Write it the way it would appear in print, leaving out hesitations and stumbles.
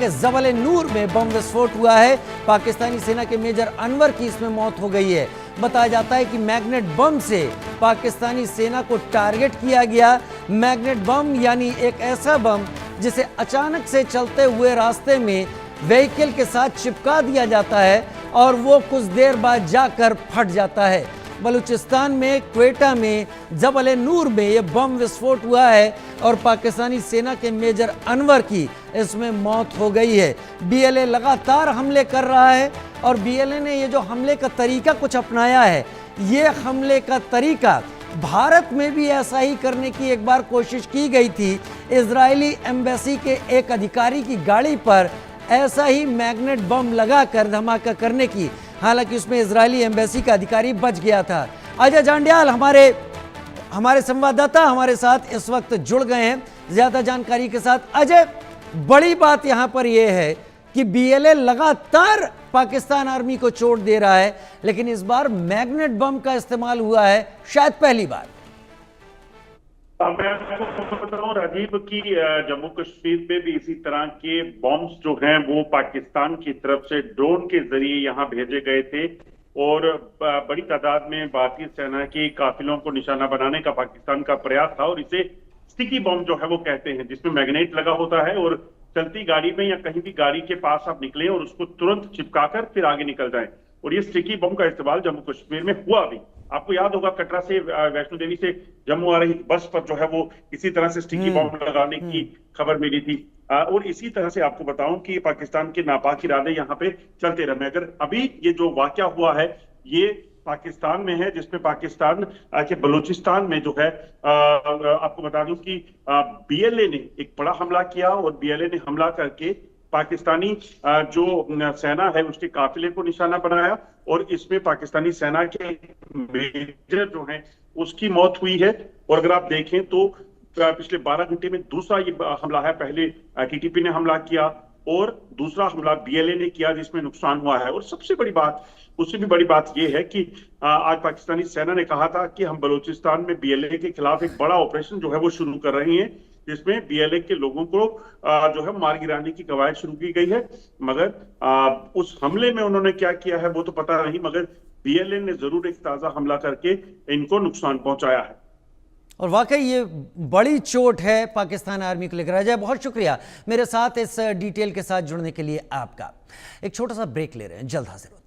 के जबल-ए-नूर में बम विस्फोट हुआ है। पाकिस्तानी सेना के मेजर अनवर की इसमें मौत हो गई है। बताया जाता है कि मैग्नेट बम से पाकिस्तानी सेना को टारगेट किया गया। मैग्नेट बम यानी एक ऐसा बम जिसे अचानक से चलते हुए रास्ते में व्हीकल के साथ चिपका दिया जाता है और वो कुछ देर बाद जाकर फट जाता है। बलूचिस्तान में क्वेटा में जबल-ए-नूर में यह बम विस्फोट हुआ है और पाकिस्तानी सेना के मेजर अनवर की इसमें मौत हो गई है। बीएलए लगातार हमले कर रहा है और बीएलए ने ये जो हमले का तरीका कुछ अपनाया है, ये हमले का तरीका भारत में भी ऐसा ही करने की एक बार कोशिश की गई थी। इजरायली एम्बेसी के एक अधिकारी की गाड़ी पर ऐसा ही मैग्नेट बम लगाकर धमाका करने की, हालांकि उसमें इजरायली एम्बेसी का अधिकारी बच गया था। अजय जांड्याल हमारे संवाददाता हमारे साथ इस वक्त जुड़ गए हैं ज्यादा जानकारी के साथ। अजय, बड़ी बात यहां पर यह है कि बीएलए लगातार पाकिस्तान आर्मी को चोट दे रहा है, लेकिन इस बार मैग्नेट बम का इस्तेमाल हुआ है, शायद पहली बार। मैं आपको बताऊं राजीव की जम्मू कश्मीर में भी इसी तरह के बॉम्ब्स जो हैं वो पाकिस्तान की तरफ से ड्रोन के जरिए यहां भेजे गए थे और बड़ी तादाद में भारतीय सेना के काफिलों को निशाना बनाने का पाकिस्तान का प्रयास था। और इसे स्टिकी बॉम्ब जो है वो कहते हैं, जिसमें मैग्नेट लगा होता है और चलती गाड़ी में या कहीं भी गाड़ी के पास आप निकले और उसको तुरंत चिपकाकर फिर आगे निकल जाएं। और ये स्टिकी बम का इस्तेमाल जम्मू कश्मीर में हुआ भी। आपको याद होगा कटरा से वैष्णो देवी से जम्मू आ रही बस पर जो है वो इसी तरह से स्टिकी बम लगाने की खबर मिली थी। और इसी तरह से आपको बताऊं कि पाकिस्तान के नापाक इरादे यहाँ पे चलते रहे। अगर अभी ये जो वाकया हुआ है ये पाकिस्तान में है, जिसमें पाकिस्तान के बलूचिस्तान में जो है आपको बता दूं कि बीएलए ने एक बड़ा हमला किया और बीएलए ने हमला करके पाकिस्तानी जो सेना है उसके काफिले को निशाना बनाया और इसमें पाकिस्तानी सेना के मेजर जो हैं उसकी मौत हुई है। और अगर आप देखें तो पिछले 12 घंटे में दूसरा ये हमला है। पहले टीटीपी ने हमला किया और दूसरा हमला बीएलए ने किया जिसमें नुकसान हुआ है। और सबसे बड़ी बात, उससे भी बड़ी बात यह है कि आज पाकिस्तानी सेना ने कहा था कि हम बलूचिस्तान में बीएलए के खिलाफ एक बड़ा ऑपरेशन जो है वो शुरू कर रही हैं, जिसमें बीएलए के लोगों को जो है मार गिराने की कवायद शुरू की गई है। मगर उस हमले में उन्होंने क्या किया है वो तो पता नहीं, मगर बीएलए ने जरूर एक ताजा हमला करके इनको नुकसान पहुंचाया है। और वाकई ये बड़ी चोट है पाकिस्तान आर्मी को लेकर। अजय, बहुत शुक्रिया मेरे साथ इस डिटेल के साथ जुड़ने के लिए आपका। एक छोटा सा ब्रेक ले रहे हैं, जल्द हाजिर होते हैं।